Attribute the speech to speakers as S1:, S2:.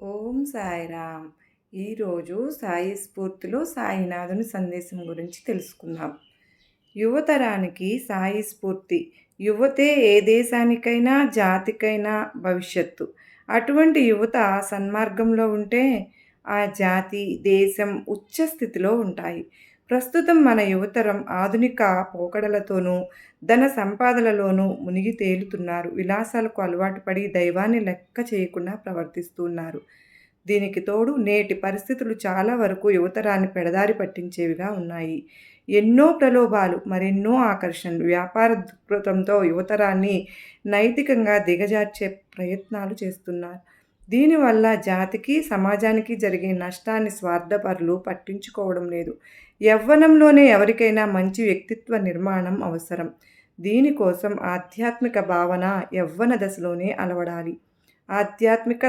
S1: ఓం సాయిరామ్. ఈరోజు సాయి స్ఫూర్తిలో సాయినాథుని సందేశం గురించి తెలుసుకుందాం. యువతరానికి సాయి స్ఫూర్తి. యువతే ఏ దేశానికైనా జాతికైనా భవిష్యత్తు. అటువంటి యువత సన్మార్గంలో ఉంటే ఆ జాతి, దేశం ఉచ్చ స్థితిలో ఉంటాయి. ప్రస్తుతం మన యువతరం ఆధునిక పోకడలతోనూ, ధన సంపాదనలోనూ మునిగి తేలుతున్నారు. విలాసాలకు అలవాటు పడి దైవాన్ని లెక్క చేయకుండా ప్రవర్తిస్తున్నారు. దీనికి తోడు నేటి పరిస్థితులు చాలా వరకు యువతరాన్ని పెడదారి పట్టించేవిగా ఉన్నాయి. ఎన్నో ప్రలోభాలు, మరెన్నో ఆకర్షణలు, వ్యాపార దృక్పథంతో యువతరాన్ని నైతికంగా దిగజార్చే ప్రయత్నాలు చేస్తున్నారు. దీనివల్ల జాతికి, సమాజానికి జరిగే నష్టాన్ని స్వార్థపరులు పట్టించుకోవడం లేదు. యవ్వనంలోనే ఎవరికైనా మంచి వ్యక్తిత్వ నిర్మాణం అవసరం. దీనికోసం ఆధ్యాత్మిక భావన యవ్వన దశలోనే అలవడాలి. ఆధ్యాత్మిక